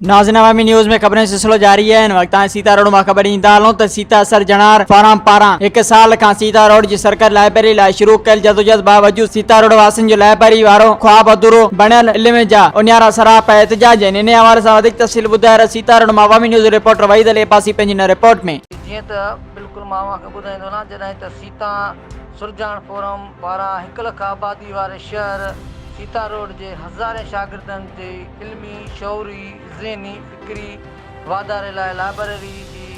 नाज़रीन अवामी न्यूज़ में खबरें सिलसिलो जारी है। इन वक्त सीता रोड में खबर ईंदा हलूं त सीता सर जनार फाराम पारां 1 साल खां सीता रोड जी सरकारी लाइब्रेरी लाइ शुरू कयल जदोजहद बावजूद सीता रोड वासियुनि जो लाइब्रेरी वारो ख्वाब अधूरो बणियल इल्म जा उन्यारा सराप ऐं एहतजाज आहिनि। इन हवाले सां वधीक तफ़सील ॿुधाए रहिया सीता रोड मां अवामी न्यूज़ रिपोर्टर वहीद अली पासी पंहिंजी हिन रिपोर्ट में। जीअं त बिल्कुलु मां तव्हांखे ॿुधाईंदो न, जॾहिं त सीता सुरजाण फोरम पारां 1 लख आबादी वारे शहर सीता रोड जे हज़ारे शागिर्दनि जे इल्मी शौरी ज़हनी फ़िक्री वाधारे लाइ लाइब्रेरी जी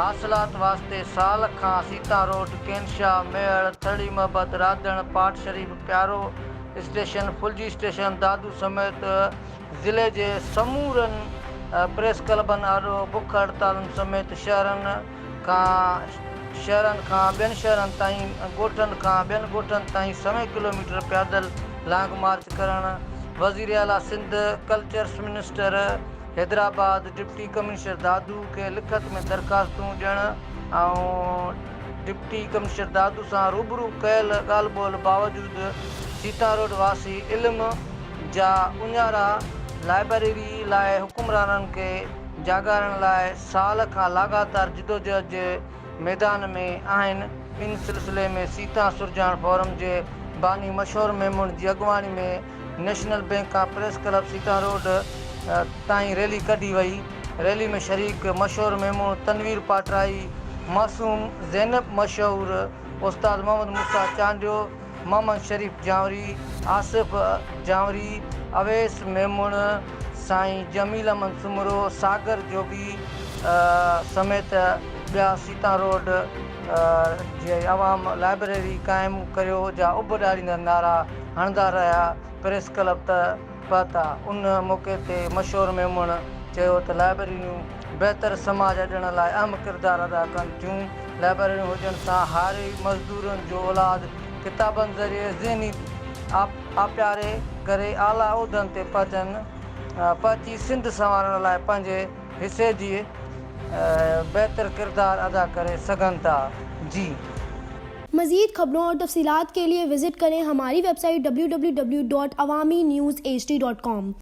हासिलात वास्ते साल खां सीता रोड केनशाह मेड़ थड़ी महबत राधण पाट शरीफ़ प्यारो स्टेशन फुलजी स्टेशन दादू समेत ज़िले जे समूरनि प्रेस क्लबनि आॾो बुख हड़तालुनि समेत शहरनि खां ॿियनि शहरनि ताईं ॻोठनि खां ॿियनि ॻोठनि ताईं 100 किलोमीटर पैदल लॉन्ग मार्च करणु वज़ीर आला Sindh culture's minister Hyderabad deputy commissioner Dadu खे लिखत में दरख़्वास्तूं ॾियणु ऐं डिप्टी कमिश्नर दादू सां रूबरू कयल ॻाल्हि ॿोल बावजूदि सीता रोड वासी इल्म जा उन्यारा लाइब्रेरी लाइ हुकुमराननि खे जाॻाइण लाइ साल खां लगातार जिदोजहद जे मैदान में आहिनि। इन सिलसिले में सीता सुरजाण फोरम जे बानी मशहूर मेमून जी अॻुवाणी में नेशनल बैंक खां प्रेस क्लब सीता रोड ताईं रैली कढी वई। रैली में शरीक मशहूर मेमून तनवीर पाटराई मासूम ज़ैनब मशहूर उस्ताद मोहम्मद मूसा चांडियो मोहम्मद शरीफ जावरी आसिफ जावरी अवैस मेमून साईं जमील अहमद सुमरो सागर जोगी समेत ॿिया सीता रोड जे अवाम लाइब्रेरी क़ाइमु करियो जा उबॾारींदा नारा हणंदा रहिया। प्रेस क्लब त पता उन मौक़े ते मशहूर मेमून चयो त लाइब्रेरियूं बहितर समाज ॾियण लाइ अहम किरदारु अदा कनि थियूं। लाइब्रेरियूं हुजण सां हारी मज़दूरनि जो औलाद किताबनि ज़रिए ज़हनी आप्यारे करे आला उहिदनि ते पहुची सिंध संवारण लाइ पंहिंजे हिसे जी बेहतर किरदार अदा करे सघनि था। जी मज़ीद खबरों और तफसीलात के लिए विजिट करें हमारी वेबसाइट www.awamiNewsHD.com।